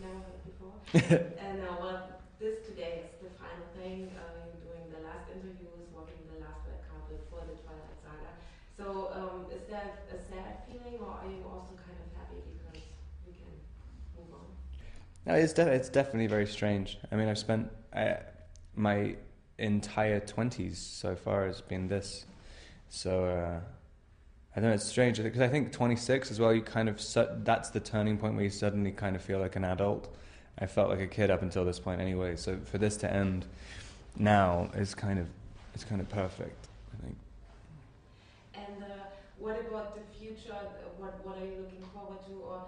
never heard before. And well, this today is the final thing. You're doing the last interviews, working the last red carpet for the Twilight Saga. So is that a sad feeling, or are you also kind of happy because we can move on? No, it's definitely very strange. I mean, I've spent my entire 20s so far has been this. So I don't know, it's strange because I think 26 as well, you kind of that's the turning point where you suddenly kind of feel like an adult. I felt like a kid up until this point anyway. So for this to end now is kind of perfect, I think. And what about the future? What are you looking forward to, or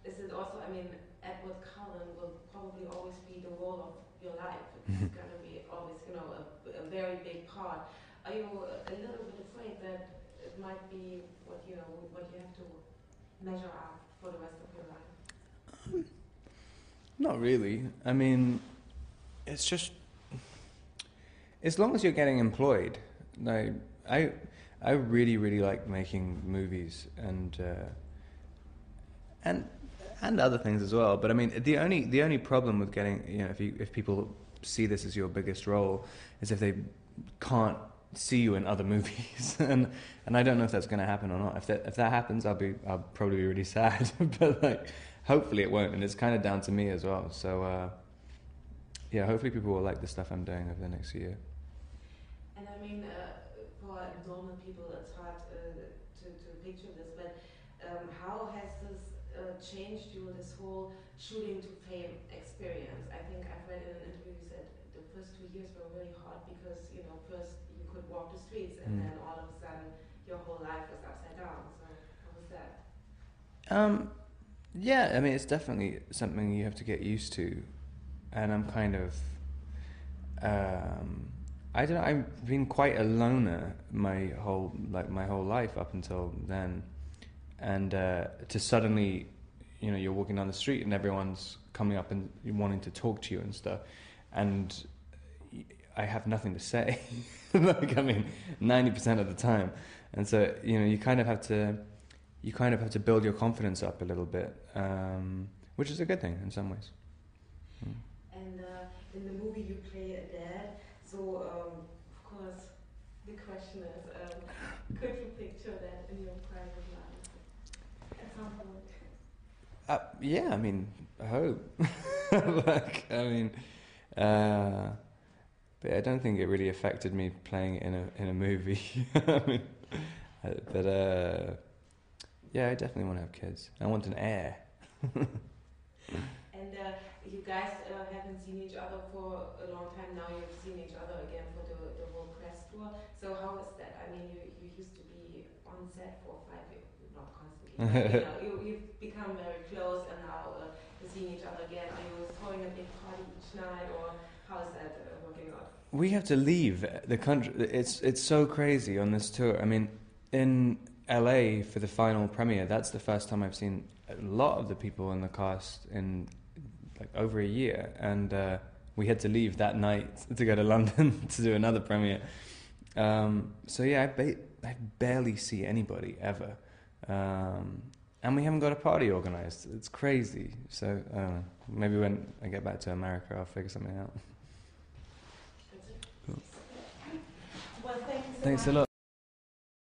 is it also? I mean, Edward Cullen will probably always be the role of your life. It's going to be always, you know, a very big part. Are you a little bit afraid that it might be what you have to measure up for the rest of your life? Not really. I mean, it's just as long as you're getting employed. Like I really like making movies and other things as well. But I mean, the only problem with getting, you know, if people see this as your biggest role, is if they can't see you in other movies, and I don't know if that's going to happen or not. If that happens, I'll probably be really sad. But like, hopefully it won't, and it's kind of down to me as well. So yeah, hopefully people will like the stuff I'm doing over the next year. And I mean, for normal people, it's hard to picture this, but how has this changed you, this whole shooting to fame experience? I think I've read in an interview you said the first 2 years were really hard because, you know, first you could walk the streets and then all of a sudden your whole life was upside down. So how was that? Yeah, I mean, it's definitely something you have to get used to, and I'm kind of I don't know, I've been quite a loner my whole life up until then, and to suddenly, you know, you're walking down the street and everyone's coming up and wanting to talk to you and stuff, and I have nothing to say. Like, I mean, 90% of the time, and so, you know, you kind of have to build your confidence up a little bit, which is a good thing in some ways. And in the movie you play a dad, so of course the question is, could you picture that in your private life at some point? Yeah, I mean, I hope. Like, I mean, but I don't think it really affected me playing it in a movie. I mean, but yeah, I definitely want to have kids. I want an heir. And you guys haven't seen each other for a long time now. You've seen each other again for the whole press tour. So how is that? I mean, you used to be on set for 5 years, not constantly. But, you know, you've become very close, and now you're seeing each other again. Are you throwing a big party each night, or how is that working out? We have to leave the country. It's so crazy on this tour. I mean, in LA for the final premiere, that's the first time I've seen a lot of the people in the cast in like over a year, and we had to leave that night to go to London to do another premiere. So yeah, I barely see anybody ever, and we haven't got a party organised. It's crazy. So maybe when I get back to America, I'll figure something out. Well, thanks Thanks a lot.